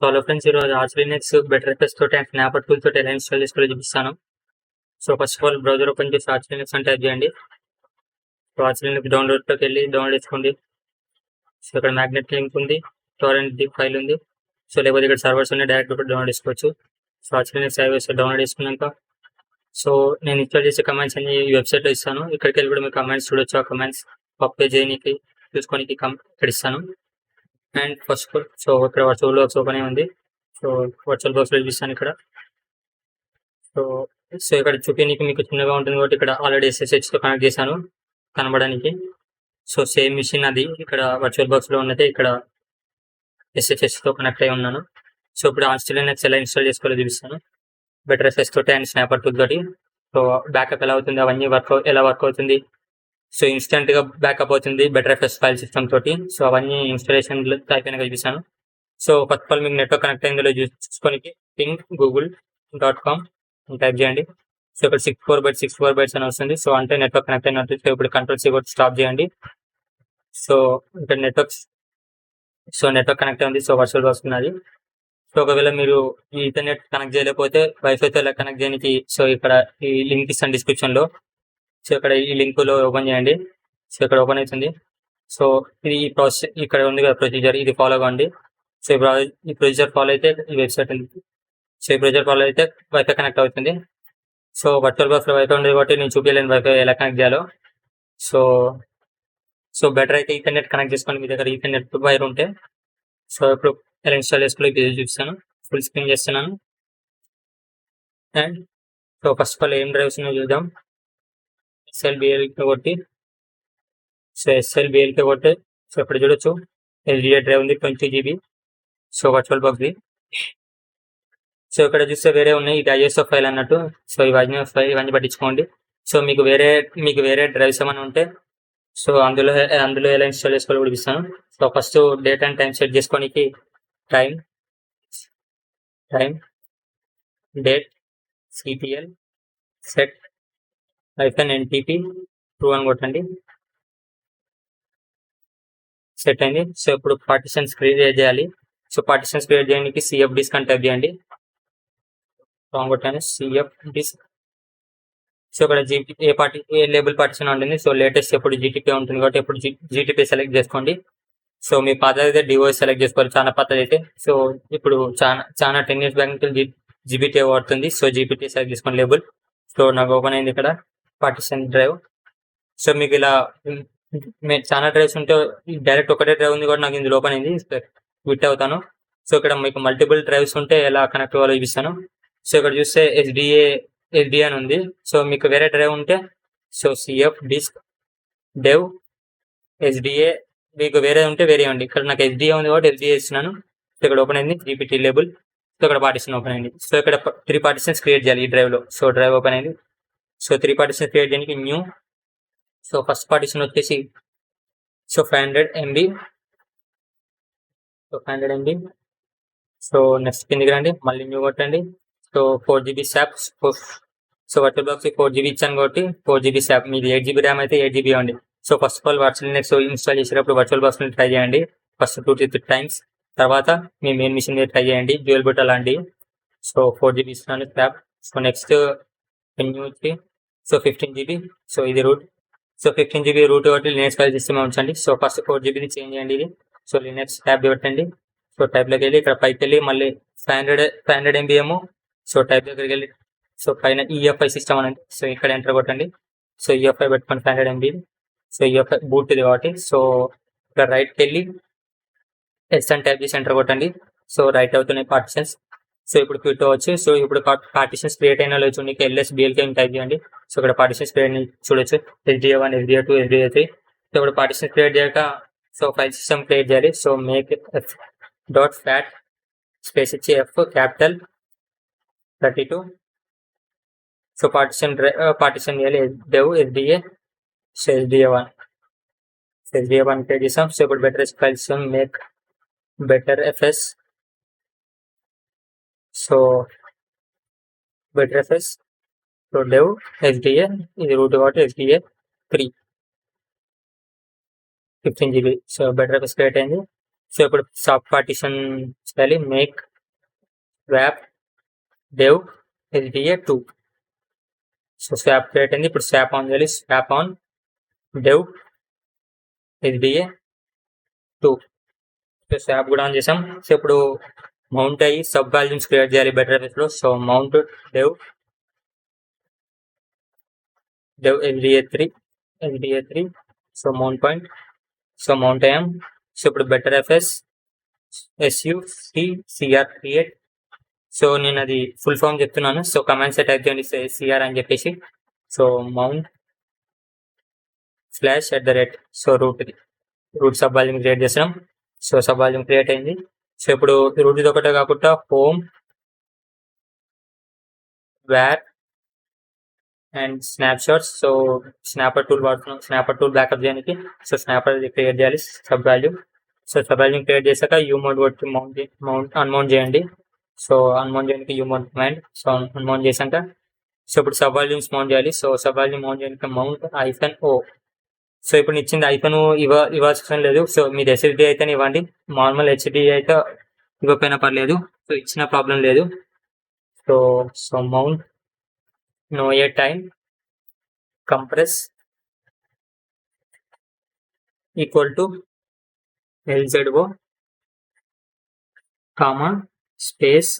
Hello friends, ఈరోజు arch Linux better FS తోటి and snapper tool తోటి ఎలా ఇన్స్టాల్ చేసుకోవాలో చూపిస్తాను. So first of all browser open చేసి ఆర్చ్ లినక్స్ అని టైప్ చేయండి. సో ఆర్చ్ లినక్స్ డౌన్లోడ్లోకి వెళ్ళి డౌన్లోడ్ చేసుకోండి. సో ఇక్కడ మ్యాగ్నెట్ లింక్ ఉంది, టోరెంట్ ఫైల్ ఉంది. సో లేకపోతే ఇక్కడ సర్వర్స్ ఉన్నాయి, డైరెక్ట్ కూడా డౌన్లోడ్ చేసుకోవచ్చు. So arch Linux iOS download చేసుకున్నాక సో నేను ఇన్స్టాల్ చేసే కమాండ్స్ అన్ని ఈ వెబ్సైట్లో ఇస్తాను. ఇక్కడికి వెళ్ళి కూడా మీరు కమాండ్స్ చూడొచ్చు. ఆ కమాండ్స్ కాపీ చేయడానికి చూసుకోనికి ఇక్కడ ఇస్తాను. అండ్ ఫస్ట్ సో ఇక్కడ వర్చువల్ బాక్స్ ఓపెన్ అయి ఉంది. సో వర్చువల్ బాక్స్ చూపిస్తాను ఇక్కడ. సో సో ఇక్కడ చూపించడానికి మీకు చిన్నగా ఉంటుంది కాబట్టి ఇక్కడ ఆల్రెడీ SSHతో కనెక్ట్ చేశాను కనబడడానికి. సో సేమ్ మిషన్ అది ఇక్కడ వర్చువల్ బాక్స్లో ఉన్నది, ఇక్కడ SSHతో కనెక్ట్ అయి ఉన్నాను. సో ఇప్పుడు ఆర్చ్ లినక్స్ ఎలా ఇన్స్టాల్ చేసుకోవాలో చూపిస్తాను. బెటర్ ఎఫ్ఎస్ తోటి అండ్ స్నాపర్ టూల్ తోటి. సో బ్యాకప్ ఎలా అవుతుంది, అవన్నీ ఎలా వర్క్ అవుతుంది. సో ఇన్స్టెంట్గా బ్యాకప్ అవుతుంది బెటర్ ఎఫ్ఎస్ ఫైల్ సిస్టమ్ తోటి. సో అవన్నీ ఇన్స్టాలేషన్ అయిపోయినాక చూపిస్తాను. సో ఫస్ట్ ఆఫ్ ఆల్ మీకు నెట్వర్క్ కనెక్ట్ అయిందో చూసుకోనికి ping.google.com టైప్ చేయండి. సో ఇక్కడ 64 bytes అని వస్తుంది. సో అంటే నెట్వర్క్ కనెక్ట్ అయినట్టు. సో ఇప్పుడు Ctrl+C కొట్టి స్టాప్ చేయండి. సో ఇక్కడ నెట్వర్క్ కనెక్ట్ అయింది. సో వర్చువల్ వస్తున్నది. సో ఒకవేళ మీరు ఈ ఇంటర్నెట్ కనెక్ట్ చేయలేకపోతే వైఫైతో ఎలా కనెక్ట్ చేయడానికి సో ఇక్కడ ఈ లింక్ ఇస్తాను డిస్క్రిప్షన్లో. సో ఇక్కడ ఈ లింకులో ఓపెన్ చేయండి. సో ఇక్కడ ఓపెన్ అవుతుంది. సో ఇది ఈ ప్రాసెస్ ఇక్కడ ఉంది కదా ప్రొసీజర్, ఇది ఫాలో అవ్వండి. సో ఈ ప్రొసీజర్ ఫాలో అయితే ఈ వెబ్సైట్ ఉంది. సో ఈ ప్రొసీజర్ ఫాలో అయితే వైఫై కనెక్ట్ అవుతుంది. సో వర్చువల్ బాక్స్లో వైఫై ఉంది కాబట్టి నేను చూపించలేను వైఫై ఎలా కనెక్ట్ చేయాలో. సో బెటర్ అయితే ఈథర్నెట్ కనెక్ట్ చేసుకోండి మీ దగ్గర ఈథర్నెట్ వైర్ ఉంటే. సో ఇప్పుడు ఎలా ఇన్స్టాల్ చేసుకోవాలి చూపిస్తాను. ఫుల్ స్క్రీన్ చేస్తున్నాను. And so first of all ఏం డ్రైవ్స్ ఉన్నాయో చూద్దాం. SLBLK కొట్టి సో ఇక్కడ చూడొచ్చు SDA డ్రైవ్ ఉంది 20 GB. సో వర్చువల్ బాక్స్ది. సో ఇక్కడ చూస్తే వేరే ఉన్నాయి, ఇది ISO ఫైల్ అన్నట్టు. సో ఇవన్నీ పట్టించుకోండి. సో మీకు వేరే డ్రైవ్స్ ఏమైనా ఉంటే సో అందులో ఎలా ఇన్స్టాల్ చేసుకోవాలో కూడా ఇస్తాను. So first date and time set చేసుకోనికి time date CTL set -NTP true అని కొట్టండి. సెట్ అయింది. సో ఇప్పుడు పార్టిషన్స్ క్రియేట్ చేయాలి. సో పార్టిషన్స్ క్రియేట్ చేయడానికి CFDisk అని టైప్ చేయండి. రాంగ్ కొట్టాను, CFDisk. సో ఇక్కడ ఏ లేబుల్ పార్టిషన్ ఉంటుంది. సో లేటెస్ట్ ఎప్పుడు GTK ఉంటుంది కాబట్టి ఎప్పుడు GTK సెలెక్ట్ చేసుకోండి. సో మీ పాత అయితే DOS సెలెక్ట్ చేసుకోవాలి, చాలా పాతది అయితే. సో ఇప్పుడు చాలా 10 years బ్యాక్ నుంచి GBT వాడుతుంది. సో GBT సెలెక్ట్ చేసుకోండి లేబుల్. సో నాకు ఓపెన్ అయింది ఇక్కడ పార్టిషన్ డ్రైవ్. సో మీకు ఇలా చాలా డ్రైవ్స్ ఉంటే డైరెక్ట్ ఒకటే డ్రైవ్ ఉంది కూడా నాకు ఇందులో ఓపెన్ అయింది, క్విట్ అవుతాను. సో ఇక్కడ మీకు మల్టిపుల్ డ్రైవ్స్ ఉంటే ఎలా కనెక్ట్ అవ్వాలో చూపిస్తాను. సో ఇక్కడ చూస్తే SDA అని ఉంది. సో మీకు వేరే డ్రైవ్ ఉంటే సో CFDisk dev SDA మీకు వేరే ఉంటే వేరే ఉంది. ఇక్కడ నాకు SDA ఉంది కాబట్టి SDA ఇస్తున్నాను. సో ఇక్కడ ఓపెన్ అయింది GPT లేబుల్. సో ఇక్కడ పార్టిషన్ ఓపెన్ అయింది. సో ఇక్కడ 3 పార్టిషన్స్ క్రియేట్ చేయాలి ఈ డ్రైవ్లో. సో డ్రైవ్ ఓపెన్ అయింది. సో 3 పార్టిషన్స్ క్రియేట్ చేయడానికి న్యూ. సో ఫస్ట్ పార్టిషన్ వచ్చేసి so 500 MB. So 500 MB. So next కిందికి రండి, మళ్ళీ న్యూ కొట్టండి. So 4 GB SAP. So virtual box 4 GB ఇచ్చాను కాబట్టి 4 GB SAP. మీది 8 GB ర్యామ్ అయితే 8 GB ఇవ్వండి. So first of all virtual Linux install చేసేటప్పుడు వర్చువల్ బాక్స్ని ట్రై చేయండి ఫస్ట్ 2-3 times. తర్వాత మీ మెయిన్ మిషన్ మీద ట్రై చేయండి, డ్యూయల్ బూట్ అలాంటివి. సో 4 GB ఇస్తున్నాను SAP. సో నెక్స్ట్ న్యూ వచ్చి సో 15 GB. సో ఇది రూట్. సో 15 GB రూట్ కాబట్టి లినక్స్ ఫైల్ సిస్టమ్ ఉంచండి. సో ఫస్ట్ 4 GBని చేంజ్ చేయండి ఇది. సో లినక్స్ ట్యాబ్ పెట్టండి. సో టైప్లోకి వెళ్ళి ఇక్కడ పైకి వెళ్ళి మళ్ళీ 500 MB ఏమో. సో టైప్ దగ్గరికి వెళ్ళి సో పైన EFI సిస్టమ్ అని. సో ఇక్కడ ఎంటర్ కొట్టండి. సో EFI పెట్టుకోండి 500 MB. సో EFI బూట్ ఇది కాబట్టి సో ఇక్కడ రైట్కి వెళ్ళి S అని టైప్ చేసి ఎంటర్ కొట్టండి. సో రైట్ అవుతున్నాయి పార్టిషన్స్. సో ఇప్పుడు క్విట్ అవ్వచ్చు. సో ఇప్పుడు పార్టిషన్స్ క్రియేట్ అయిన చూడండి LSBLK టైప్ చేయండి. సో ఇక్కడ పార్టిషన్స్ క్రియేట్ చూడొచ్చు SDA1 SDA2 SDA3. సో ఇప్పుడు పార్టిషన్స్ క్రియేట్ చేయక సో ఫైల్ సిస్టమ్ క్రియేట్ చేయాలి. సో మేక్ f.fat స్పేస్ ఇచ్చి F క్యాపిటల్ 32. సో పార్టిషన్ చేయాలి dev SDA. So SDA1 create చేసాం. సో ఇప్పుడు better file system make better FS. So better FS. So dev SDA ఇది route కాబట్టి SDA3 15 GB. So better FS create అయింది. So ఇప్పుడు soft partition చేయాలి make swap dev SDA2. So swap create అయింది. ఇప్పుడు swap on చేయాలి. Swap on dev SDA2. So swap కూడా on చేసాం. సో ఇప్పుడు మౌంట్ అయ్యి సబ్ వాల్యూమ్స్ క్రియేట్ చేయాలి బెటర్ లో. So mount dev SDA3 so mount point. So mount అయ్యాం. సో ఇప్పుడు better FS SUCCR create. So నేను అది ఫుల్ ఫామ్ చెప్తున్నాను. సో కమాండ్స్ టైప్ చేయండి CR అని చెప్పేసి. So mount /@ so root subvolume create చేసాం. సో సబ్ వాల్యూమ్ క్రియేట్ అయింది. సో ఇప్పుడు రూట్ ఇది ఒకటే కాకుండా home var and snapshots. So snapper tool వాడుతున్నాం స్నాపర్ టూల్ బ్యాకప్ చేయడానికి. సో స్నాపర్ క్రియేట్ చేయాలి subvolume. So subvolume create చేశాక యూ మోడ్ కొట్టి అన్మౌంట్ చేయండి. సో అన్మౌంట్ చేయడానికి umount command. So unmount చేశాక సో ఇప్పుడు సబ్ వాల్యూమ్స్ మౌంట్ చేయాలి. సో సబ్ వాల్యూమ్ మౌంట్ చేయడానికి మౌంట్ -o. సో ఇప్పుడు ఇచ్చింది ఐఫన్ ఇవ్వాల్సిన లేదు. సో మీరు SSD అయితే ఇవ్వండి. నార్మల్ HDD అయితే ఇవ్వకపోయినా పర్లేదు. సో ఇచ్చిన ప్రాబ్లం లేదు. So mount no a time compress equal to LZO comma space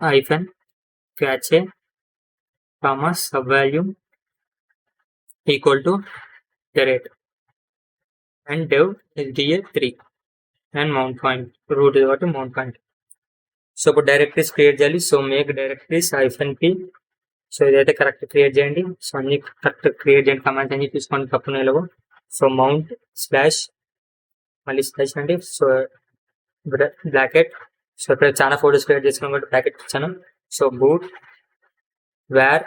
hyphen cache comma sub value equal to direct and dev SDA3 and mount point root is what mount point. So ఇప్పుడు directories create చేయాలి. So make directories -p. So ఇదైతే correct create చేయండి. So అన్ని correct create చేయండి. Commands అన్ని తీసుకోండి తప్పు నిలవు. సో మౌంట్ స్లాష్ మళ్ళీ స్లాష్ అండి. So bracket. సో ఇక్కడ చాలా ఫోటోస్ క్రియేట్ చేసుకున్నాం కాబట్టి బ్రాకెట్ ఇచ్చాను. So boot var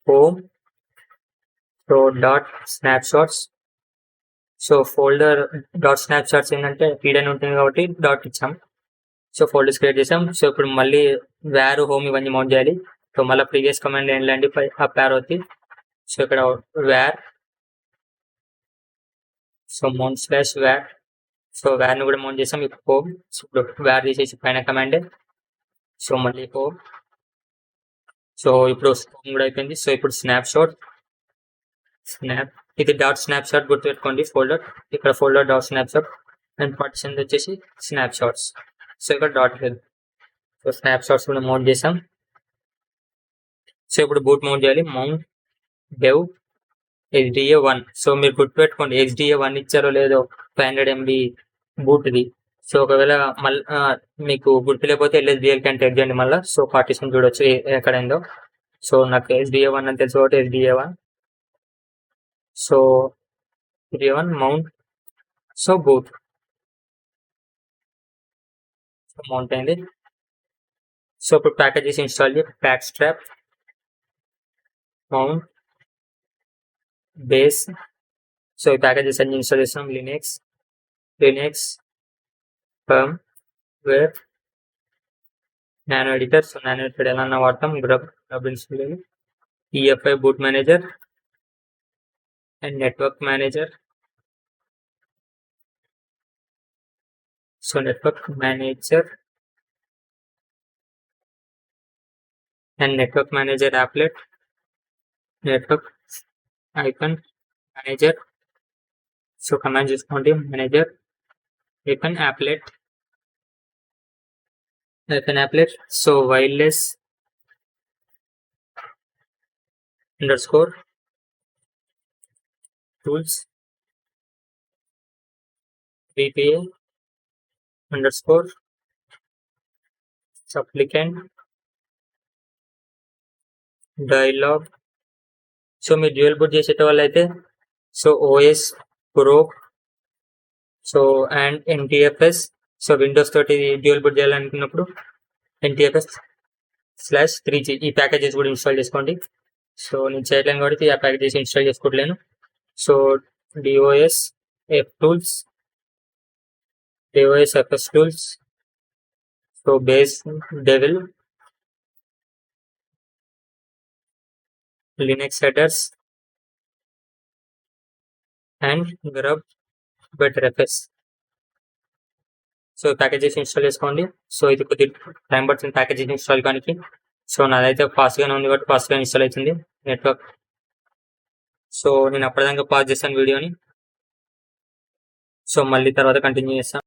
home so dot snapshots. So folder dot snapshots ఏంటంటే హిడెన్ ఉంటుంది కాబట్టి డాట్ ఇచ్చాం. సో ఫోల్డర్స్ క్రియేట్ చేసాం. సో ఇప్పుడు మళ్ళీ వేర్ హోమ్ ఇవన్నీ మౌంట్ చేయాలి. సో మళ్ళీ ప్రీవియస్ కమాండ్ ఏంటంటే అప్ యారో అవుతుంది. సో ఇక్కడ var so mount slash var. So వేర్ని కూడా మౌంట్ చేసాం. ఇప్పుడు హోమ్. సో ఇప్పుడు వేర్ తీసేసి పైన కమాండే. సో మళ్ళీ హోమ్. సో ఇప్పుడు హోమ్ కూడా అయిపోయింది. సో ఇప్పుడు స్నాప్షాట్ స్నాప్ ఇది డాట్ స్నాప్షాట్ గుర్తుపెట్టుకోండి ఫోల్డర్. ఇక్కడ folder dot snapshot and partition వచ్చేసి స్నాప్షాట్స్. సో ఇక్కడ డాట్ హెడ్. సో స్నాప్షాట్స్ కూడా మౌంట్ చేసాం. సో ఇప్పుడు బూట్ మౌంట్ చేయాలి. Mount dev SDA1. సో మీరు గుర్తుపెట్టుకోండి SDA1 ఇచ్చారో లేదో 500 MB బూట్ది. సో ఒకవేళ మళ్ళీ మీకు గుర్తులేకపోతే LSDL క్యాన్ టైప్ చేయండి మళ్ళీ. సో పార్టిషన్ చూడొచ్చు ఎక్కడైందో. సో నాకు SDA1 అని తెలుసు కాబట్టి SDA1. So SDA1 mount so boot. So mount అయింది. సో ఇప్పుడు ప్యాకేజెస్ ఇన్స్టాల్ చేయాలి. Pacstrap mount base. So ఈ ప్యాకేజెస్ అన్ని ఇన్స్టాల్ చేస్తున్నాం. Linux firmware nano editor. So nano editor ఎలా వాడతాం. గ్రబ్ ఇన్స్టాల్ చేయాలి. EFI boot manager and network manager. So network manager and network manager applet network icon manager. So command చూసుకోండి manager icon applet. So wireless _ tools VPA _ supplicant dialog. So మీరు dual boot చేసేట వాళ్ళు అయితే so OS Pro so and NTFS. So Windows తోటి dual boot చేయాలనుకున్నప్పుడు NTFS/3G ఈ packages కూడా install చేసుకోండి. సో నేను చేయలేను కాబట్టి ఆ ప్యాకేజెస్ ఇన్స్టాల్ చేసుకోవట్లేను. So DOS FTools FS Tools. So base devel Linux headers and grub better FS. So packages install చేసుకోండి. సో ఇది కొద్దిగా టైం పడుతుంది ప్యాకేజెస్ ఇన్స్టాల్ కానీ. సో నాదైతే ఫాస్ట్గానే ఉంది కాబట్టి ఫాస్ట్గా ఇన్స్టాల్ అవుతుంది నెట్వర్క్. సో నేను అప్పటిదాకా పాజ్ చేస్తాను వీడియోని. సో మళ్ళీ తర్వాత కంటిన్యూ చేస్తాను.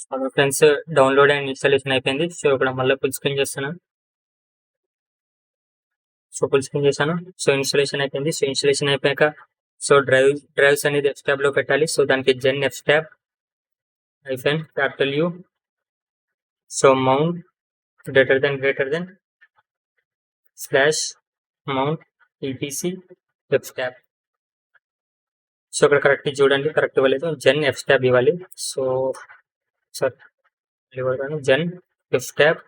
So friends download and installation అయిపోయింది. సో ఇక్కడ మళ్ళీ ఫుల్ స్క్రీన్ చేస్తున్నాను. సో ఫుల్ స్క్రీన్ చేశాను. సో ఇన్స్టాలేషన్ అయిపోయింది. సో ఇన్స్టాలేషన్ అయిపోయాక సో డ్రైవ్స్ అనేది ఎఫ్ ట్యాబ్ లో పెట్టాలి. సో దానికి gen F tab -U. So mount greater than /mount etc F tab. So ఇక్కడ కరెక్ట్ చూడండి, కరెక్ట్ ఇవ్వలేదు, జెన్ ఎఫ్ ట్యాబ్ ఇవ్వాలి. So sir gen F tab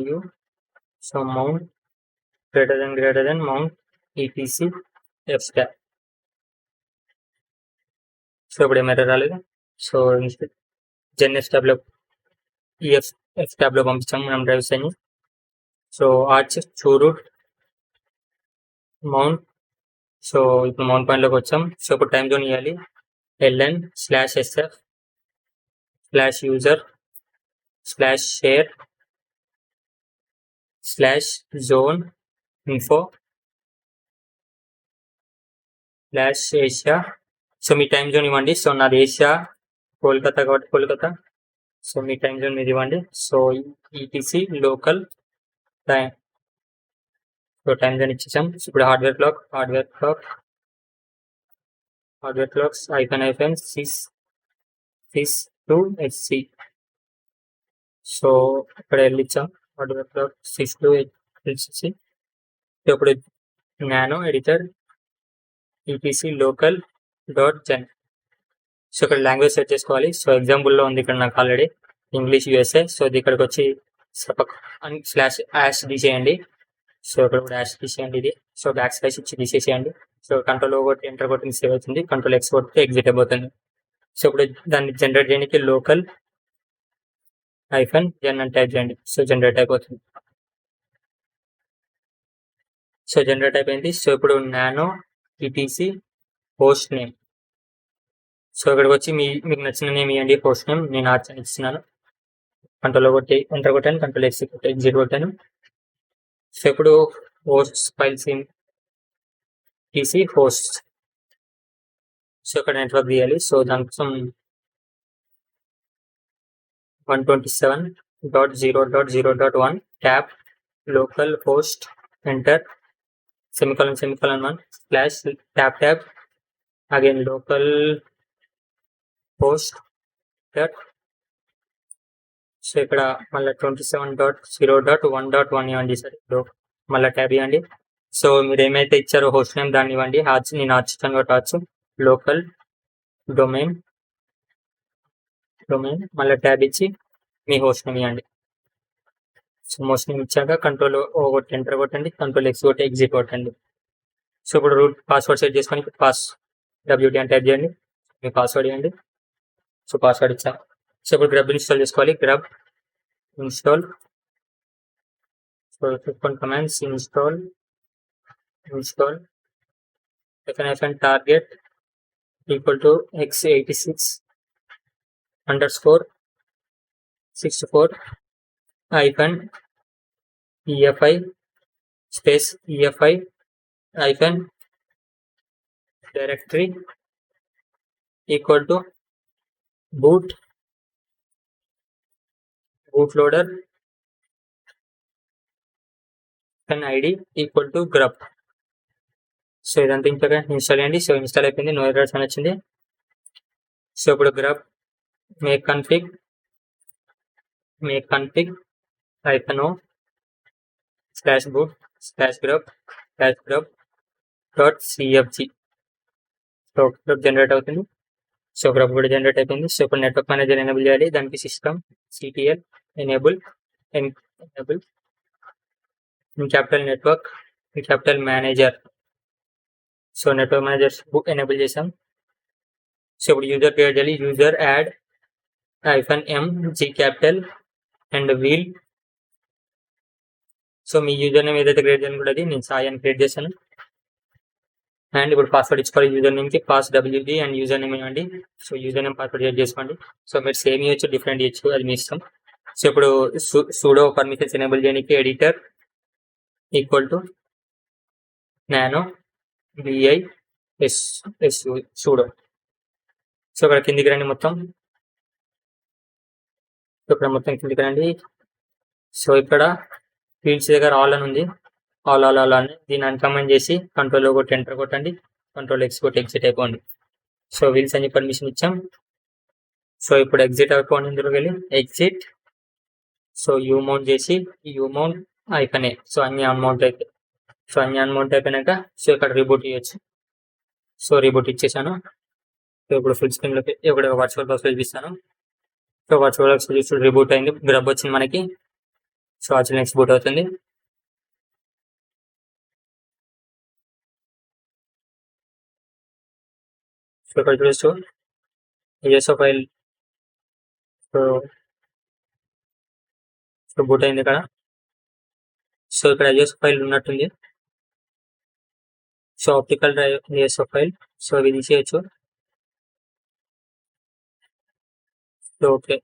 -U. So mount greater than mount etc F tab. So ఇప్పుడు ఏమైనా రాలేదు. So gen F tab లో F tab లో పంపించాము మనం డ్రైవ్స్ అని. So arch chroot mount. So ఇప్పుడు మౌంట్ పాయింట్ లోకి వచ్చాం. సో ఇప్పుడు టైం జోన్ ఇవ్వాలి. ln/user/share/zone info/Asia. సో మీ టైం జోన్ ఇవ్వండి. సో నాది ఏషియా, కోల్కతా కాబట్టి కోల్కతా. సో మీ టైం జోన్ మీద ఇవ్వండి. So ETC local time. So time zone ఇచ్చేసాం. ఇప్పుడు హార్డ్వేర్ క్లాక్స్ -sys2hc. సో ఇక్కడ వెళ్ళిచ్చాం హార్డ్వేర్ క్లాక్ sys2hc. ఇప్పుడు nano editor ETC local .gen. So ఇక్కడ లాంగ్వేజ్ సెట్ చేసుకోవాలి. సో ఎగ్జాంపుల్లో ఉంది ఇక్కడ నాకు ఆల్రెడీ ఇంగ్లీష్ USA. సో ఇది ఇక్కడికి వచ్చి /# తీసేయండి. సో ఇక్కడ కూడా # తీసేయండి ఇది. సో / ఇచ్చి తీసేసేయండి. సో కంట్రోల్ కొట్టి ఎంటర్ కొట్టి సేవ్ అవుతుంది. కంట్రోల్ X కొట్టి ఎగ్జిట్ అయిపోతుంది. సో ఇప్పుడు దాన్ని జనరేట్ చేయడానికి లోకల్ -gen అని టైప్ చేయండి. సో జనరేట్ అయిపోతుంది. సో జనరేట్ అయిపోయింది. సో ఇప్పుడు nano ETC host name. So ఇక్కడికి వచ్చి మీకు నచ్చిన నేమ్ ఇవ్వండి. హోస్ట్ నేమ్ నేను ఆర్చ్ అని ఇస్తున్నాను. కంట్రోల్ కొట్టి ఎంటర్ కొట్టాను, కంట్రోల్ X కొట్టి ఎగ్జిట్ కొట్టాను. సో ఇప్పుడు host files TC host. So ఇక్కడ నెట్వర్క్ తీయాలి. సో దానికోసం 127.0.0.1 tab local host enter /1 /tab again local host that. So ఇక్కడ మళ్ళీ 27.0.1.1 ఇవ్వండి సార్. మళ్ళీ ట్యాబ్ ఇవ్వండి. సో మీరు ఏమైతే ఇచ్చారో హోస్ట్ నేమ్ దాన్ని ఇవ్వండి. నేను ఆర్చిస్తాను కాబట్టి ఆర్చ్ లోకల్ డొమైన్ మళ్ళీ ట్యాబ్ ఇచ్చి మీ హోస్ట్ నేమ్ ఇవ్వండి. సో హోస్ట్ నేమ్ ఇచ్చాక కంట్రోల్ O కొట్టి ఎంటర్ కొట్టండి, కంట్రోల్ X కొట్టి ఎగ్జిట్ కొట్టండి. సో ఇప్పుడు రూట్ పాస్వర్డ్ సెట్ చేసుకొని WD అని టైప్ చేయండి. మీ పాస్వర్డ్ ఇవ్వండి. సో పాస్వర్డ్ ఇచ్చాం. సో ఇప్పుడు గ్రబ్ ఇన్స్టాల్ చేసుకోవాలి. GRUB install. So commands install -target = x86_64 -EFI -directory bootloader ID grub. So ఇదంతా ఇంకా ఇన్స్టాల్ చేయండి. సో ఇన్స్టాల్ అయిపోయింది. నో ఎర్రర్స్ అని వచ్చింది. సో ఇప్పుడు grub make config -o /boot/grub.cfg. So grub generate అవుతుంది. సో గ్రబ్ కూడా జనరేట్ అయిపోయింది. సో ఇప్పుడు నెట్వర్క్ మేనేజర్ ఎనేబుల్ చేయాలి. దానికి system CTL enable capital network capital manager. So network manager enable చేసాం. సో ఇప్పుడు యూజర్ క్రియేట్ చేయాలి. User add -m gcapital and wheel. So మీ యూజర్ నేమ్ ఏదైతే క్రియేట్ చేయాలని కూడా అది నేను సాయి అని క్రియేట్ చేశాను. అండ్ ఇప్పుడు పాస్వర్డ్ ఇచ్చుకోవాలి యూజర్ నేమ్కి pass W B and user name ఇవ్వండి. So user name password set చేసుకోండి. సో మీరు సేమ్ ఇవ్వచ్చు డిఫరెంట్ ఇవ్వచ్చు, అది మీ ఇష్టం. సో ఇప్పుడు సూడో పర్మిషన్స్ ఎనేబుల్ చేయడానికి editor equal to nano B I S sudo. So ఇక్కడ కిందికి రండి మొత్తం. ఇక్కడ మొత్తం కిందికి రండి. సో ఇక్కడ ఫీల్డ్స్ దగ్గర ఆల్ అని ఉంది, ఆల్ అని దీన్ని అన్కమెంట్ చేసి కంట్రోల్ కొట్టి ఎంటర్ కొట్టండి, కంట్రోల్ ఎక్స్ కొట్టి ఎగ్జిట్ అయిపోండి. సో వీల్స్ అని పర్మిషన్ ఇచ్చాం. సో ఇప్పుడు ఎగ్జిట్ అయిపోండి, ఇందులోకి వెళ్ళి ఎగ్జిట్. సో యూ మౌంట్ చేసి యూ మౌంట్ అయిపోయినాయి. సో అన్ని అమౌంట్ అయితే సో అన్ని అమౌంట్ అయిపోయినాక సో ఇక్కడ రిబూట్ ఇవ్వచ్చు. సో రిబూట్ ఇచ్చేసాను. సో ఇప్పుడు ఫుల్ స్క్రీన్లోకి ఇప్పుడు వర్చువల్ బాక్స్ చూపిస్తాను. సో వర్చువల్ బాక్స్ చూసి రిబూట్ అయింది, గ్రబ్ వచ్చింది మనకి. సో యాక్చువల్ నెక్స్ట్ బూట్ అవుతుంది. సో ఇక్కడ చూడొచ్చు యూఎస్ఓ ఫైల్ సో బూట్ అయింది ఇక్కడ. సో ఇక్కడ యూఎస్ఓ ఫైల్ ఉన్నట్టుంది. So optical drive ISO file. So ఇది తీసేయచ్చు. So okay.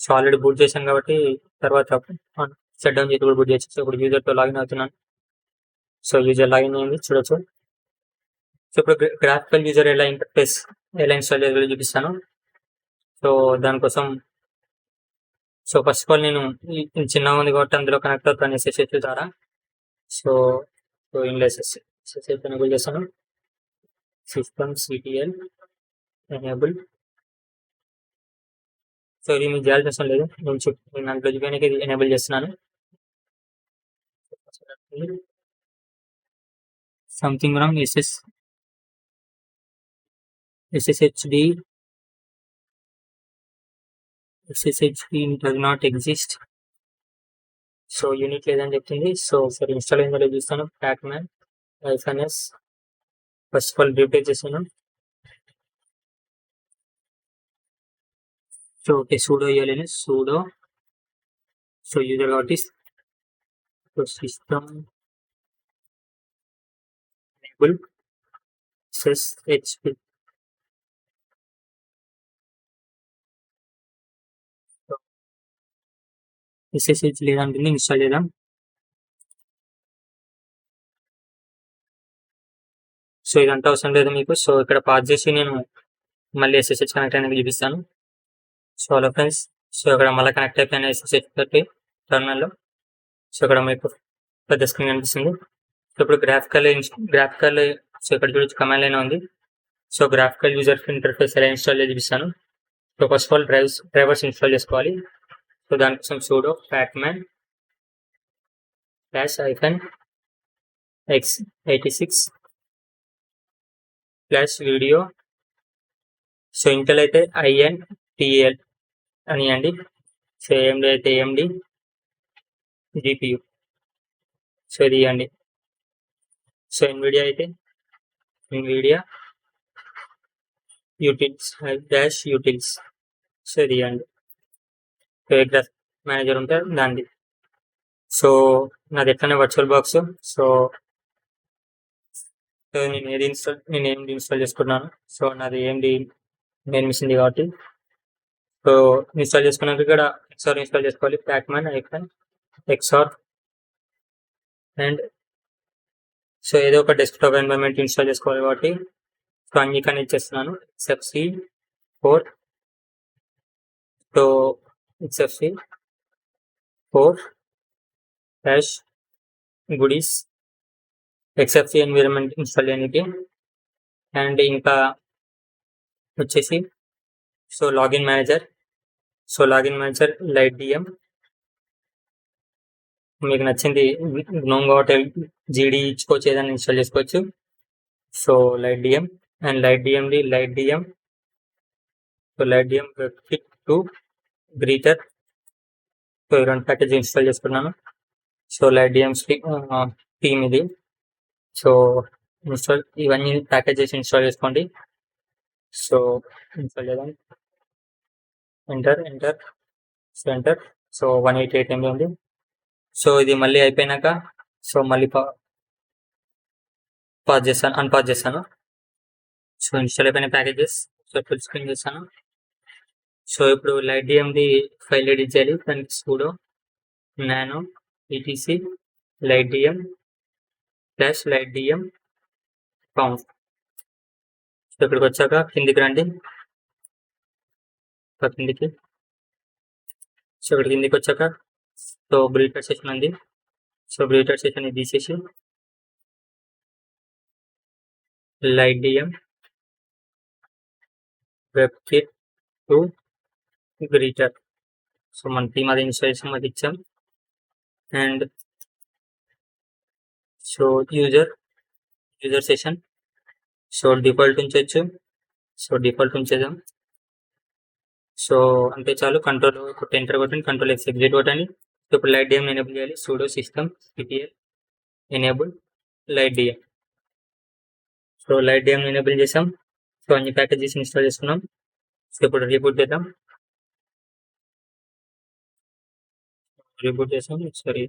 So already boot చేశాను కాబట్టి తర్వాత షట్ డౌన్ చేసి కూడా బూట్ చేయొచ్చు. సో ఇప్పుడు యూజర్తో లాగిన్ అవుతున్నాను. సో యూజర్ లాగిన్ అయింది చూడొచ్చు. సో ఇప్పుడు గ్రాఫికల్ యూజర్ ఎలా ఇంటర్ఫేస్ ఎలా ఇన్స్టాల్ చేయాలో చూపిస్తాను. సో దానికోసం సో ఫస్ట్ ఆఫ్ ఆల్ నేను చిన్నగా ఉంది కాబట్టి అందులో కనెక్ట్ అవుతాను ఎస్ఎస్హెచ్ ద్వారా. సో ఇందులో ఎస్ఎస్హెచ్ ఎనేబుల్ చేస్తాను. System CTL enable. సో ఇది మీకు చేయాల్సిన అవసరం లేదు, నేను దాంట్లో చూపించడానికి ఇది ఎనేబుల్ చేస్తున్నాను. Something wrong SSHD does not exist. So unit లేదని చెప్తుంది. సో సరే ఇన్స్టాల్ అయిందో చూస్తాను. Pacman -s first of all repair చేశాను. సో ఓకే సూడో ఇవ్వాలి, సూడో. సో యూజర్ కాబట్టి so system enable SSHD. SSH లేదంటుంది, ఇన్స్టాల్ చేద్దాం. సో ఇదంతా అవసరం లేదు మీకు. సో ఇక్కడ పాస్ చేసి నేను మళ్ళీ SSH కనెక్ట్ అయినది చూపిస్తాను. So hello friends. సో ఇక్కడ మళ్ళీ కనెక్ట్ అయిపోయిన SSH తోటి టర్మినల్లో. సో ఇక్కడ మీకు పెద్ద స్క్రీన్ కనిపిస్తుంది. సో ఇప్పుడు గ్రాఫికల్ సో ఇక్కడ చూడొచ్చు కమాండ్ లైన్ ఉంది. సో గ్రాఫికల్ యూజర్ ఇంటర్ఫేస్ ఎలా ఇన్స్టాల్ చేసి చూపిస్తాను. So first of all drivers install చేసుకోవాలి. సో దానికోసం pseudo ప్యాక్మ్యాన్ -x86 /video. So Intel అయితే INTL అని అండి. సో AMD అయితే AMD GPU. సో ఇది ఇవ్వండి. సో NVIDIA అయితే NVIDIA utils. సో ఇది ఇవ్వండి. సో గ్రాఫిక్ మేనేజర్ ఉంటే దాన్ని. సో నాది ఎట్లనే వర్చువల్ బాక్స్. సో నేను ఏమిటి ఇన్స్టాల్ చేసుకున్నాను. సో నాది AMD మెయిన్ మిషన్ కాబట్టి. సో ఇన్స్టాల్ చేసుకున్నాక ఇక్కడ XOR ఇన్స్టాల్ చేసుకోవాలి. ప్యాక్మ్యాన్ XOR అండ్ సో ఏదో ఒక డెస్క్టాప్ ఎన్వైరన్మెంట్ ఇన్స్టాల్ చేసుకోవాలి కాబట్టి సో అన్ని కనెక్ట్ చేస్తున్నాను. XFCE4. So XFCE4 XFCE environment install చేయడానికి. అండ్ ఇంకా వచ్చేసి so login manager light DM. మీకు నచ్చింది gnome కాబట్టి GD ఇచ్చుకోవచ్చు, ఏదైనా ఇన్స్టాల్ చేసుకోవచ్చు. So light DM and light DM so light DM fit to greater. So ఈ రెండు ప్యాకేజ్ ఇన్స్టాల్ చేసుకున్నాను. సో లైట్ DM టీమ్ ఇది. సో ఇవన్నీ ప్యాకేజెస్ ఇన్స్టాల్ చేసుకోండి. సో ఇన్స్టాల్ చేద్దాం. ఎంటర్. సో 188 MB ఉంది. సో ఇది మళ్ళీ అయిపోయినాక సో మళ్ళీ పాజ్ చేస్తాను, అన్పాజ్ చేస్తాను. సో ఇన్స్టాల్ అయిపోయిన ప్యాకేజెస్. సో ఫుల్ స్క్రీన్ చేస్తాను. సో ఇప్పుడు లైట్ డిఎంది ఫైల్ ఎడిట్ చేయాలి. దానికి sudo nano etc light DM /light DM conf. So ఇక్కడికి వచ్చాక కిందికి రండి, కిందికి. సో ఇక్కడ కిందికి వచ్చాక సో బ్రీటర్ సెషన్ ఉంది. సో బ్రీటర్ సెషన్ తీసేసి light DM webkit 2 greeter. So మన టీమ్ అది ఇన్స్టాలేషన్ అది ఇచ్చాం. And so user session. So default ఉంచవచ్చు. సో డిఫాల్ట్ ఉంచేద్దాం. సో అంతే చాలు. కంట్రోల్ ఎంటర్ కొట్టండి, కంట్రోల్ ఎక్స్ ఎగ్జిట్ కొట్టండి. ఇప్పుడు లైట్ డిఎం ఎనేబుల్ చేయాలి. sudo system ctl enable light DM. So light DM enable చేసాం. సో అన్ని ప్యాకేజెస్ ఇన్స్టాల్ చేసుకున్నాం. సో ఇప్పుడు రీబూట్ చేద్దాం. రీబూట్ చేసాం. సారీ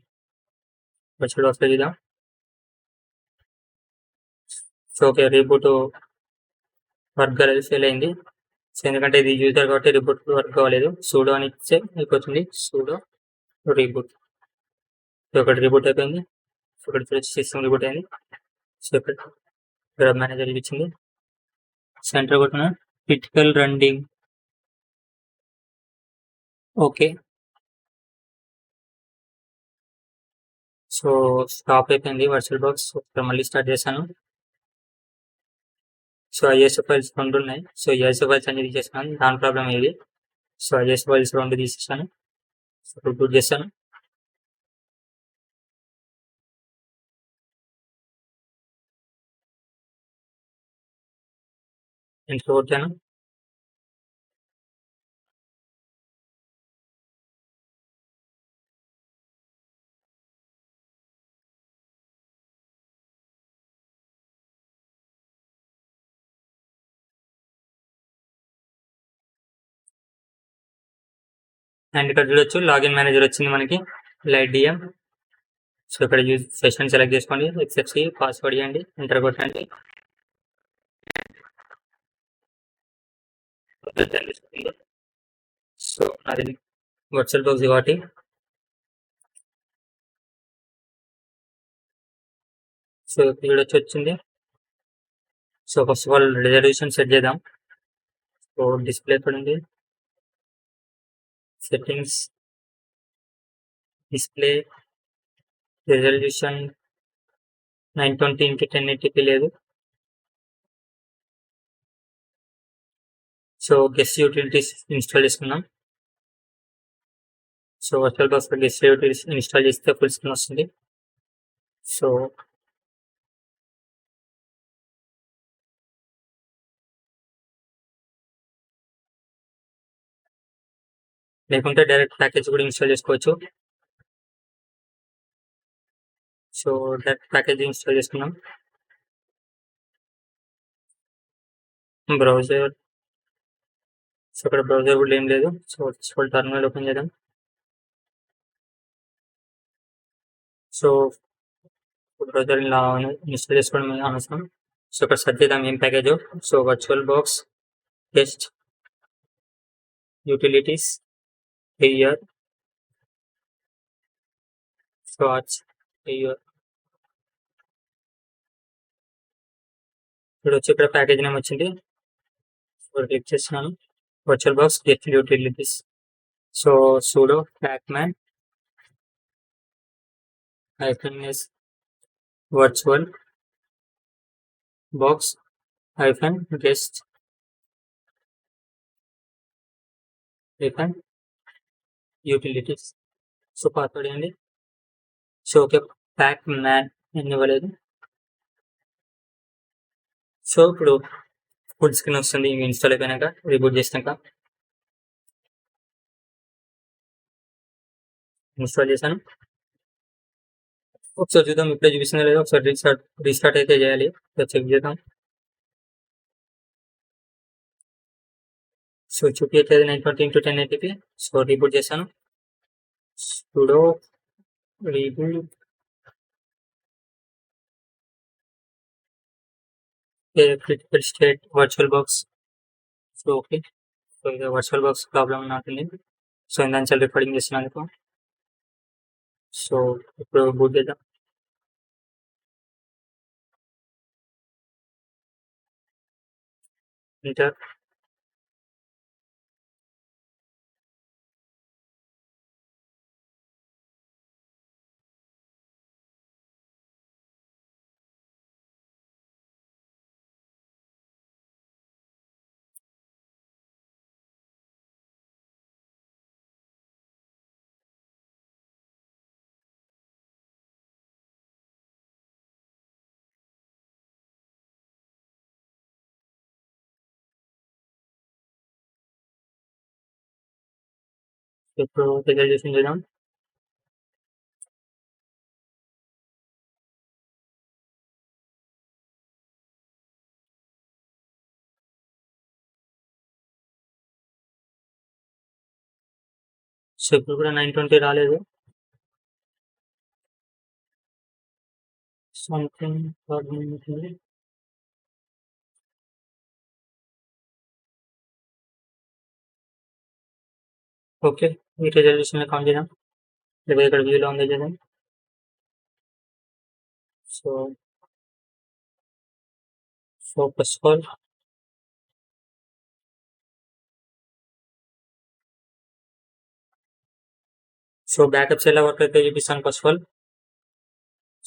వర్చువల్ బాక్స్ చేద్దాం. సో ఓకే, రీబూట్ వర్క్ కాలేదు, ఫెయిల్ అయింది. సో ఎందుకంటే ఇది యూజర్ కాబట్టి రీబూట్ వర్క్ కావలేదు. sudo అని ఇచ్చే అయిపోతుంది. sudo reboot. సో ఇక్కడ రీబూట్ అయిపోయింది. సో ఇక్కడ చూసి సిస్టమ్ రీబూట్ అయింది. సో ఇక్కడ మేనేజర్ ఇచ్చింది. సెంటర్ కొట్టిన critical running. Okay, so stop అయిపోయింది వర్చువల్ బాక్స్. మళ్ళీ స్టార్ట్ చేశాను. సో ఐఎస్ఓ ఫైల్స్ 2 ఉన్నాయి. సో ఐఎస్ఓ ఫైల్స్ అన్ని తీసేసాను, దాని ప్రాబ్లం ఇది. సో ఐఎస్ఓ ఫైల్స్ 2 తీసేసాను. సో రిబూట్ చేస్తాను. ఎంటర్ కొట్టాను. అండ్ ఇక్కడ చూడొచ్చు లాగిన్ మేనేజర్ వచ్చింది మనకి, లైట్ డిఎం. సో ఇక్కడ యూజ్ సెషన్ సెలెక్ట్ చేసుకోండి, ఎక్సెప్సి పాస్వర్డ్ ఇవ్వండి, ఎంటర్ కొట్టండి. సో అది వర్చువల్ బాక్స్ కాబట్టి సో ఇక్కడ వచ్చింది. So first of all resolution set చేద్దాం. సో డిస్ప్లే పడింది, సెట్టింగ్స్, డిస్ప్లే రిజల్యూషన్ 920x1080p లేదు. సో గెస్ట్ యూటిలిటీస్ ఇన్స్టాల్ చేసుకున్నాం. So virtual box guest utilities install చేస్తే ఫుల్ స్క్రీన్ వస్తుంది. సో లేకుంటే డైరెక్ట్ ప్యాకేజ్ కూడా ఇన్స్టాల్ చేసుకోవచ్చు. సో డైరెక్ట్ ప్యాకేజ్ ఇన్స్టాల్ చేసుకున్నాం. బ్రౌజర్. సో ఇక్కడ బ్రౌజర్ కూడా ఏం లేదు. సో టర్మినల్ ఓపెన్ చేద్దాం. సో బ్రౌజర్ ఇలా ఇన్స్టాల్ చేసుకోవడం అవసరం. సో ఇక్కడ సెర్చ్ చేద్దాం ఏం package. So virtual box guest utilities here search here. ఇప్పుడు వచ్చి ఇక్కడ ప్యాకేజ్ నేమ్ వచ్చింది. సో క్లిక్ చేస్తున్నాను, virtual box get utilities. So sudo pacman -s virtual box -guest utilities. So password అండి. సో ఓకే, ప్యాక్ మ్యాన్ ఇవ్వలేదు. So ఇప్పుడు full screen వస్తుంది install అయిపోయినాక, రీబూట్ చేసినాక. ఇన్స్టాల్ చేశాను. ఒకసారి చూద్దాం ఇప్పుడే చూపిస్తుందో లేదో. ఒకసారి రీస్టార్ట్ అయితే చేయాలి, చెక్ చేద్దాం. సో చూపించట్లేదు 920x1080p. సో రీబూట్ చేశాను. sudo reboot critical state virtual box. So okay, so ఇది వర్చువల్ బాక్స్ ప్రాబ్లం ఉన్నట్టుంది. సో ఇందాక రికార్డింగ్ చేసినందుకు. సో ఇప్పుడు బూట్ చేద్దాం. ఇంటర్ ఇప్పుడు రిజల్యూషన్ చేద్దాం. సో ఇప్పుడు కూడా 920 రాలేదు. సంథింగ్ ప్రాబ్లం ఉంటుంది. ఓకే, ఈ రిజల్యూషన్ కౌంట్ చేద్దాం. లేదా ఇక్కడ వ్యూలో ఉంది చేద్దాం. So first of all so backups ఎలా వర్క్ అయితే చూపిస్తాను first of all.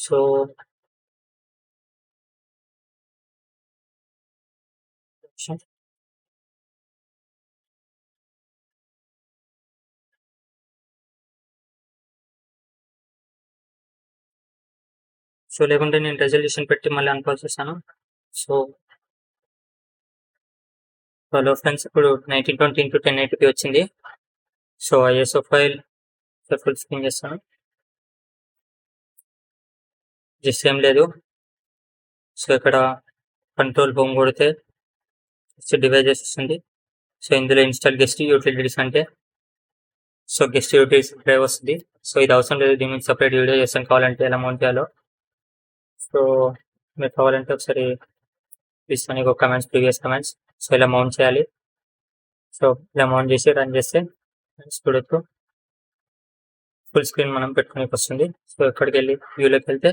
So so లేకుంటే నేను రెజల్యూషన్ పెట్టి మళ్ళీ అన్పాజ్ చేస్తాను. సో హలో ఫ్రెండ్స్, ఇప్పుడు 1920x1080p వచ్చింది. So ISO file full screen చేస్తాను. జస్ట్ ఏం లేదు. సో ఇక్కడ కంట్రోల్ హోమ్ కొడితే డివైజెస్ వస్తుంది. సో ఇందులో ఇన్స్టాల్ గెస్ట్ యూటిలిటీస్ అంటే సో గెస్ట్ యూటిలిటీస్ డ్రైవ్ వస్తుంది. సో ఇది అవసరం లేదు, దీని మీద సపరేట్ వీడియో చేస్తాను కావాలంటే ఎలా మౌంట్ చేయాలో. సో మీరు కావాలంటే ఒకసారి ఇస్తాను ఒక కమెంట్స్, ప్రీవియస్ కమెంట్స్. సో ఇలా మౌంట్ చేయాలి. సో ఇలా మౌంట్ చేసి రన్ చేస్తే చూడొచ్చు ఫుల్ స్క్రీన్ మనం పెట్టుకోనికి వస్తుంది. సో ఇక్కడికి వెళ్ళి వ్యూలోకి వెళ్తే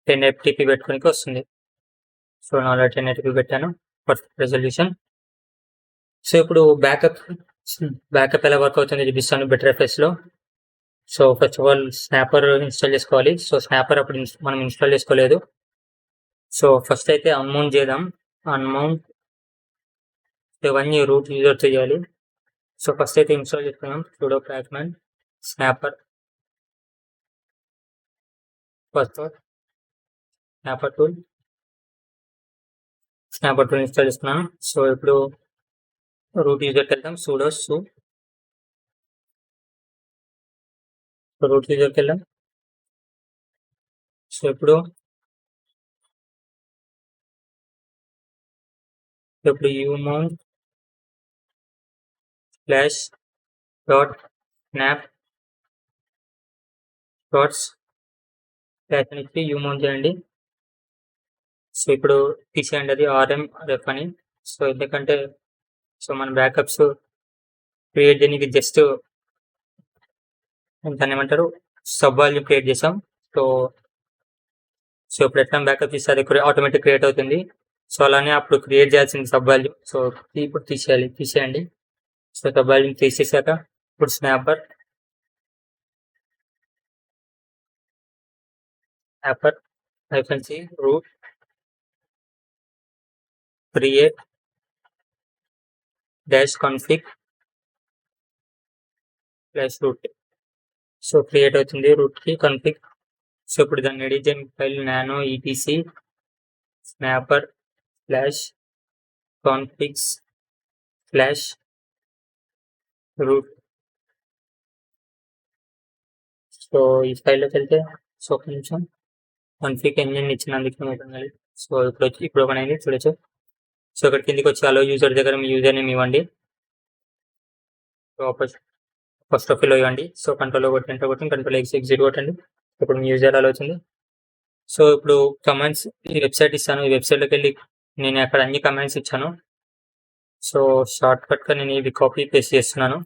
1080p పెట్టుకోనికి వస్తుంది. సో నా 1080p పెట్టాను, పర్ఫెక్ట్ రెజల్యూషన్. సో ఇప్పుడు బ్యాకప్ ఎలా వర్క్ అవుతుంది చూపిస్తాను బెటర్ఎఫ్ఎస్లో. So first of all snapper install చేసుకోవాలి. సో స్నాపర్ అప్పుడు మనం ఇన్స్టాల్ చేసుకోలేదు. సో ఫస్ట్ అయితే అన్మౌంట్ చేద్దాం. అన్మౌంట్ ఇవన్నీ రూట్ యూజర్ చేయాలి. సో ఫస్ట్ అయితే ఇన్స్టాల్ చేసుకున్నాం sudo pacman snapper. First snapper tool install చేసుకున్నాను. సో ఇప్పుడు రూట్ యూజర్కి వెళ్దాం. sudo su రూట్ యూజర్కి వెళ్దాం. సో ఇప్పుడు umount /snap అని ఇచ్చి umount చేయండి. సో ఇప్పుడు తీసేయండి అది rmref అని. సో ఎందుకంటే సో మన బ్యాకప్స్ క్రియేట్ చేయడానికి జస్ట్ దాన్ని ఏమంటారు సబ్ వాల్యూమ్ క్రియేట్ చేసాం. సో ఇప్పుడు ఎట్లా బ్యాకప్ తీస్తే అది ఆటోమేటిక్ క్రియేట్ అవుతుంది. సో అలానే అప్పుడు క్రియేట్ చేయాల్సింది సబ్ వాల్యూమ్. సో ఇప్పుడు తీసేయండి. సో సబ్ వాల్యూమ్ తీసేసాక ఇప్పుడు snapper -c root create -config /root. So create అవుతుంది రూట్ కి కాన్ఫిగ్. సో ఇప్పుడు దాన్ని ఎడిట్ చేయని file nano etc snapper /configs /root. So ఈ ఫైల్లోకి వెళ్తే సో ఒక నిమిషం కాన్ఫిగ్ ఎంజిన్ ఇచ్చినందుకు అవుతుంది. సో ఇప్పుడు ఓపెన్ అయింది చూడొచ్చు. సో ఇక్కడ కిందికి వచ్చి అలో యూజర్ దగ్గర మీ యూజర్ నేమ్ ఇవ్వండి. ఫస్ట్ ఆఫ్ ఇవ్వండి. సో కంట్రోల్ కొట్టి ఎంటర్ కొట్టండి, కంట్రోల్ ఎగ్జిట్ కొట్టండి. ఇప్పుడు మీ యూజర్ అలా వచ్చింది. సో ఇప్పుడు కమెంట్స్ ఈ వెబ్సైట్ ఇస్తాను. ఈ వెబ్సైట్లోకి వెళ్ళి నేను అక్కడ అన్ని కమెంట్స్ ఇచ్చాను. సో షార్ట్ కట్గా నేను ఇది కాపీ పేస్ట్ చేస్తున్నాను.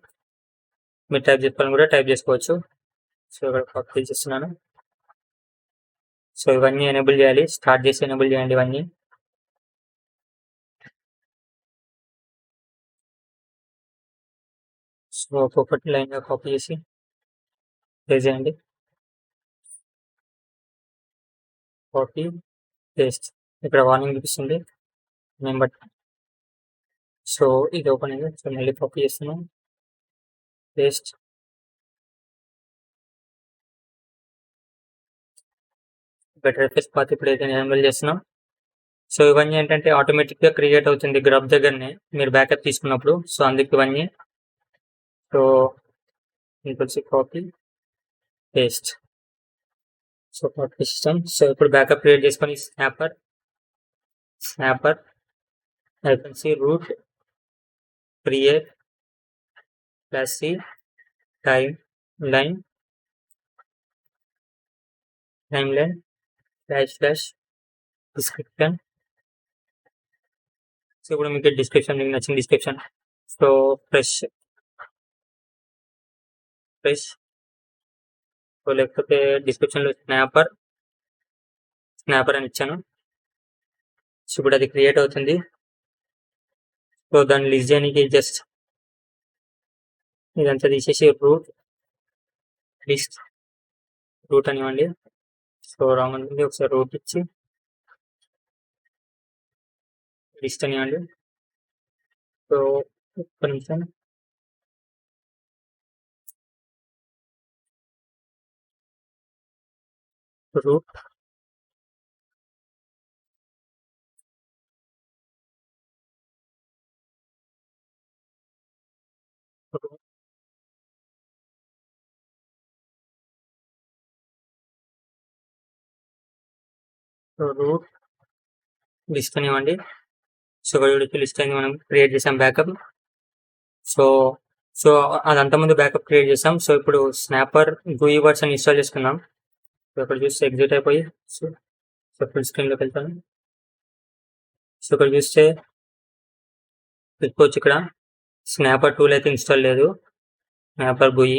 మీరు టైప్ చేసుకోవాలని కూడా టైప్ చేసుకోవచ్చు. సో ఇక్కడ కాపీ చేస్తున్నాను. సో ఇవన్నీ ఎనేబుల్ చేయాలి. స్టార్ట్ చేసి ఎనేబుల్ చేయండి ఇవన్నీ. సో ఒక్కొక్కటి లైన్గా కాపీ చేసి పేస్ట్ చేయండి. Copy paste. ఇక్కడ వార్నింగ్ చూపిస్తుంది నెంబర్. సో ఇది ఓపెన్ అయింది. సో మళ్ళీ కాపీ చేస్తున్నాం. పేస్ట్. బెటర్ ఎఫెక్ట్స్ పాత్ ఇప్పుడైతే ఎనేబుల్ చేస్తున్నాం. సో ఇవన్నీ ఏంటంటే ఆటోమేటిక్గా క్రియేట్ అవుతుంది గ్రబ్ దగ్గరనే మీరు బ్యాకప్ తీసుకున్నప్పుడు. సో అందుకు ఇవన్నీ. సో ఇంకొచ్చి copy paste. So copy system. So ఇప్పుడు బ్యాకప్ క్రియేట్ చేసుకొని స్నాపర్ ఐకన్సి root create plus c time line slash description. So ఇప్పుడు మీకు డిస్క్రిప్షన్ మీకు నచ్చిన డిస్క్రిప్షన్. సో ఫ్రెష్ సో లేకపోతే డిస్క్రిప్షన్లో స్నాపర్ అని ఇచ్చాను. సో ఇప్పుడు అది క్రియేట్ అవుతుంది. సో దాన్ని లిస్ట్ చేయడానికి జస్ట్ ఇదంతా తీసేసి రూట్ అనివ్వండి. సో రాంగ్ ఉంటుంది. ఒకసారి రూట్ ఇచ్చి లిస్ట్ అనివ్వండి. సో ఒక్క నిమిషం. రూట్ లిస్ట్ అనివ్వండి. సో ఇక్కడ లిస్ట్ అయింది. మనం క్రియేట్ చేసాం బ్యాకప్. సో అదంతా ముందు బ్యాకప్ క్రియేట్ చేసాం. సో ఇప్పుడు స్నాపర్ GUI వర్షన్ ఇన్స్టాల్ చేసుకుందాం. సో ఇక్కడ చూస్తే ఎగ్జిట్ అయిపోయి సో ఫుల్ స్క్రీన్లోకి వెళ్తాను. సో ఇక్కడ చూస్తే పెట్టుకోవచ్చు. ఇక్కడ స్నాపర్ టూల్ అయితే ఇన్స్టాల్ లేదు. స్నాపర్ GUI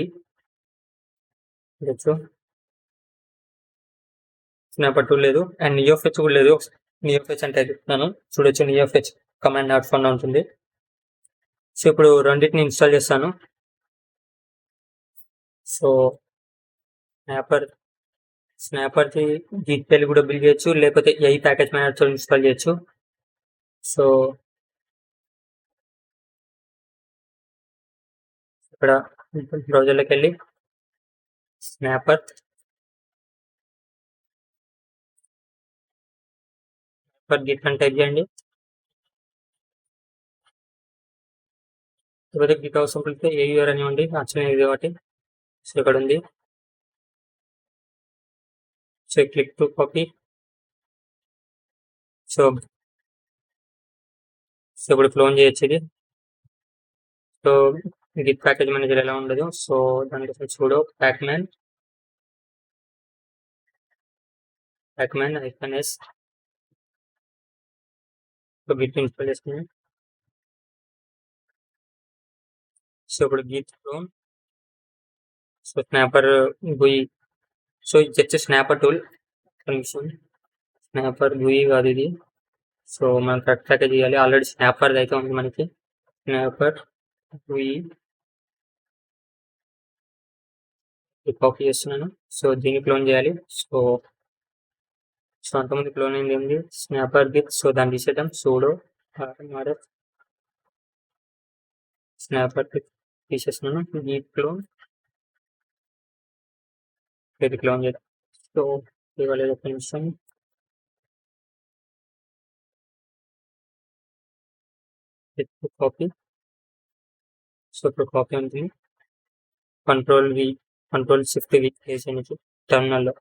స్నాపర్ టూల్ లేదు అండ్ NeoFetch కూడా లేదు. NeoFetch అంటే చెప్తున్నాను చూడొచ్చు. NeoFetch కమాండ్ నాట్ ఫౌండ్ ఉంటుంది. సో ఇప్పుడు రెండింటిని ఇన్స్టాల్ చేస్తాను. సో స్నాపర్కి జీపీఎల్ కూడా బిల్డ్ చేయొచ్చు, లేకపోతే AI ప్యాకేజ్ మేనేజర్తో ఇన్స్టాల్ చేయొచ్చు. సో ఇక్కడ బ్రౌజర్లోకి వెళ్ళి స్నాపర్ గిట్ అని టైప్ చేయండి. లేకపోతే గిట్ అవసరం పడితే AUR అనివ్వండి. యాక్చువల్లీ ఇది ఒకటి. సో ఇక్కడ ఉంది. So click to copy. So ఇప్పుడు క్లోన్ చేయొచ్చు ఇది. సో గిట్ ప్యాకేజ్ మేనేజర్ ఎలా ఉండదు. సో దానికోసం sudo pacman -s. So git install చేసుకున్నాం. సో ఇప్పుడు git clone. So snapper GUI. So ఇది just snapper tool. Snapper GUI కాదు ఇది. సో మనం కరెక్ట్ ప్యాకేజ్ చేయాలి. ఆల్రెడీ స్నాపర్ అయితే ఉంది మనకి. స్నాపర్ GUI కాపీ చేస్తున్నాను. సో దీన్ని క్లోన్ చేయాలి. సో అంతకుముందు క్లోన్ అయింది ఏంది స్నాపర్ గిట్. సో దాన్ని తీసేద్దాం. సూడో స్నాపర్ గిట్ తీసేస్తున్నాను. గిట్ క్లోన్ ఇది క్లోన్ చేద్దాం. సో ఇవ్వలేదు ఒక నిమిషం. కాపీ. సో ఇప్పుడు కాపీ ఉంటుంది. Ctrl+Shift+V చేసేందుకు టర్మినల్లో.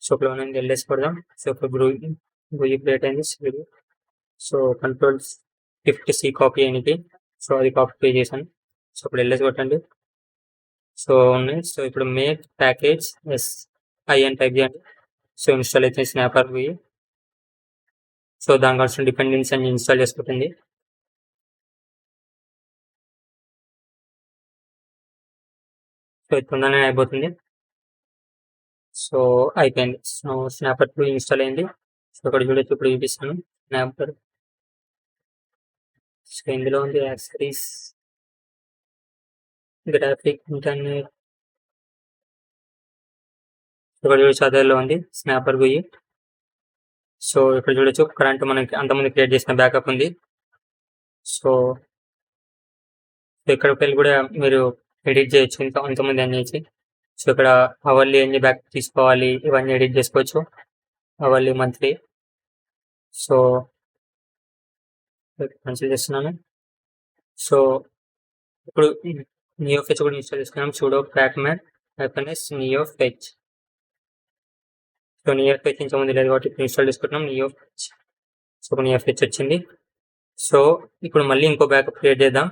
సో క్లోన్ అయింది. LS కొడదాం. సో ఇప్పుడు GUI క్రియేట్ అయింది. సో Ctrl+Shift+C కాపీ అయింది. సో అది కాపీ చేశాను. సో ఇప్పుడు LS కొట్టండి. సో ఉన్నాయి. సో ఇప్పుడు మేక్ ప్యాకేజ్ SI అని టైప్ చేయండి. సో ఇన్స్టాల్ అయితే స్నాపర్ పోయి సో దాని కావాల్సిన డిపెండెన్స్ అన్ని ఇన్స్టాల్ చేసుకుంటుంది. సో తొందరనే అయిపోతుంది. సో అయిపోయింది. సో స్నాపర్ 2 ఇన్స్టాల్ అయింది. సో ఇక్కడ చూడొచ్చు, ఇప్పుడు చూపిస్తాను స్నాపర్. సో ఇందులో ఉంది యాక్సెసరీస్, గ్రాఫిక్, ఇంటర్నెట్. ఇక్కడ చూడొచ్చు అదర్లో ఉంది స్నాపర్ గుయి. సో ఇక్కడ చూడొచ్చు కరెంట్ మనకి అంతకుముందు క్రియేట్ చేసిన బ్యాకప్ ఉంది. సో ఇక్కడ వెళ్ళి కూడా మీరు ఎడిట్ చేయొచ్చు, అంతకుముందు అని చేసి. సో ఇక్కడ అవర్లీ ఎన్ని బ్యాక్ తీసుకోవాలి ఇవన్నీ ఎడిట్ చేసుకోవచ్చు, అవర్లీ, మంత్లీ. సో కన్సిడర్ చేస్తున్నాను. సో ఇప్పుడు నియో ఫెచ్ కూడా ఇన్స్టాల్ చేసుకున్నాం. sudo pacman -neo fetch. So neo fetch ఇంత ముందు లేదు కాబట్టి ఇప్పుడు ఇన్స్టాల్ చేసుకుంటున్నాం neo fetch. So neo fetch వచ్చింది. సో ఇప్పుడు మళ్ళీ ఇంకో బ్యాకప్ క్రియేట్ చేద్దాం.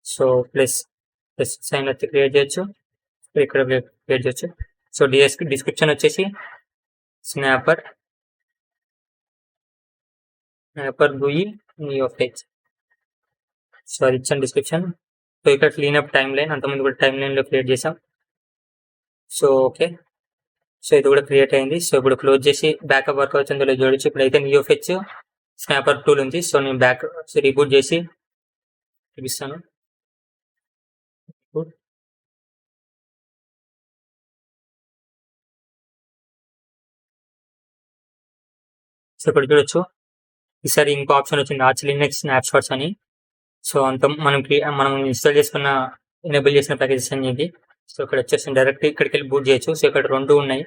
సో ప్లస్ సైన్ వచ్చి క్రియేట్ చేయొచ్చు, ఇక్కడ క్రియేట్ చేయొచ్చు. సో డిస్క్రిప్షన్ వచ్చేసి snapper GUI neo fetch. So అది ఇచ్చాను డిస్క్రిప్షన్. సో ఇక్కడ క్లీనప్ టైమ్ లైన్, అంతకుముందు కూడా టైమ్ లైన్లో క్రియేట్ చేసాం. సో ఓకే, సో ఇది కూడా క్రియేట్ అయింది. సో ఇప్పుడు క్లోజ్ చేసి బ్యాకప్ వర్క్ అవుతుందో లేదో చూడొచ్చు. ఇప్పుడైతే నియో ఫెచ్ స్నాపర్ 2 ఉంది. సో నేను రీబూట్ చేసి చూపిస్తాను. సో ఇక్కడ చూడొచ్చు, ఈసారి ఇంకో ఆప్షన్ వచ్చింది ఆర్చ్ లినక్స్ స్నాప్ షాట్స్ అని. సో అంత మనం ఇన్స్టాల్ చేసుకున్న ఎనేబుల్ చేసిన ప్యాకేజెస్ అన్ని ఇది. సో ఇక్కడ వచ్చేసి డైరెక్ట్ ఇక్కడికి వెళ్ళి బూట్ చేయొచ్చు. సో ఇక్కడ 2 ఉన్నాయి.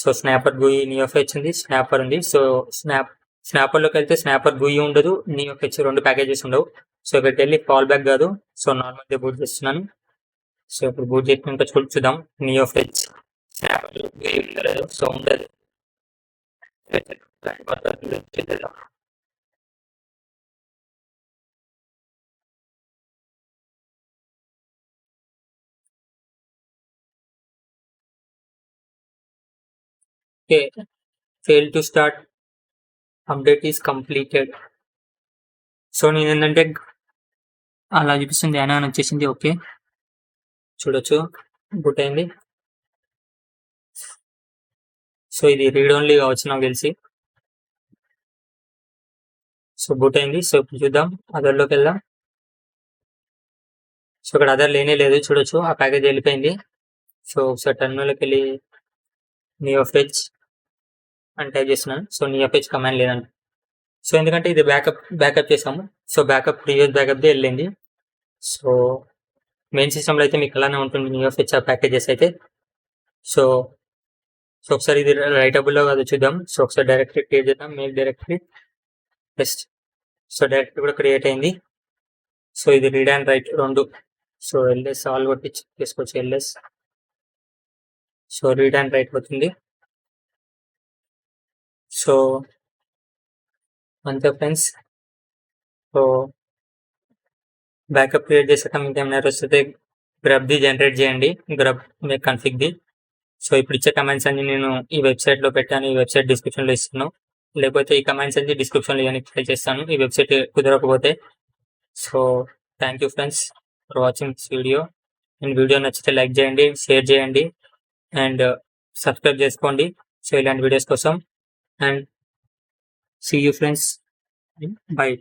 So snapper GUI neo fetch ఉంది, స్నాపర్ ఉంది. సో స్నాపర్లోకి వెళ్తే స్నాపర్ GUI ఉండదు, నియో ఫెచ్ 2 ప్యాకేజెస్ ఉండవు. సో ఇక్కడికి వెళ్ళి ఫాల్ బ్యాక్ కాదు, సో నార్మల్గా బూట్ చేస్తున్నాను. సో ఇప్పుడు బూట్ చేసినాక చూద్దాం నియో ఫెచ్ స్నాపర్ GUI ఉండదు, సో ఉండదు. Okay, fail to start, update is completed. So నేను ఏంటంటే అలా చూపిస్తుంది అని వచ్చేసింది. ఓకే చూడొచ్చు, బూట్ అయింది. సో ఇది రీడ్ ఓన్లీ కావచ్చు నాకు తెలిసి. సో బూట్ అయింది. సో ఇప్పుడు చూద్దాం, అదర్లోకి వెళ్దాం. సో ఇక్కడ అదర్ లేనే లేదు, చూడొచ్చు ఆ ప్యాకేజ్ వెళ్ళిపోయింది. సో ఒకసారి టర్మినల్లోకి వెళ్ళి నియో ఫెచ్ అని టైప్ చేస్తున్నాను. సో నియో ఫెచ్ కమాండ్ లేదండి. సో ఎందుకంటే ఇది బ్యాకప్ చేసాము. సో ప్రీవియస్ బ్యాకప్దే వెళ్ళింది. సో మెయిన్ సిస్టంలో అయితే మీకు అలానే ఉంటుంది నియో ఫెచ్ ఆ ప్యాకేజెస్ అయితే. సో ఒకసారి ఇది రైటబుల్లో కాదు చూద్దాం. సో ఒకసారి డైరెక్టరీ క్రియేట్ చేద్దాం, make directory best. So directory కూడా క్రియేట్ అయింది. సో ఇది read and write 2. So LS all కొట్టి చెక్ చేసుకోవచ్చు, LS. So read and write అవుతుంది. సో అంతే ఫ్రెండ్స్. సో బ్యాకప్ క్రియేట్ చేసాక మీకు ఏమైనా వస్తే గ్రబ్ది జనరేట్ చేయండి, గ్రబ్ మీకు కన్ఫిగ్ది. సో ఇప్పుడు ఇచ్చే కమెంట్స్ అన్ని నేను ఈ వెబ్సైట్లో పెట్టాను, ఈ వెబ్సైట్ డిస్క్రిప్షన్లో ఇస్తున్నాను. లేకపోతే ఈ కమెంట్స్ అన్ని డిస్క్రిప్షన్లో ఇవన్నీ ట్రై చేస్తాను ఈ వెబ్సైట్ కుదరకపోతే. So thank you friends for watching this video. And video నచ్చితే లైక్ చేయండి, షేర్ చేయండి అండ్ సబ్స్క్రైబ్ చేసుకోండి సో ఇలాంటి వీడియోస్ కోసం. And see you friends, by.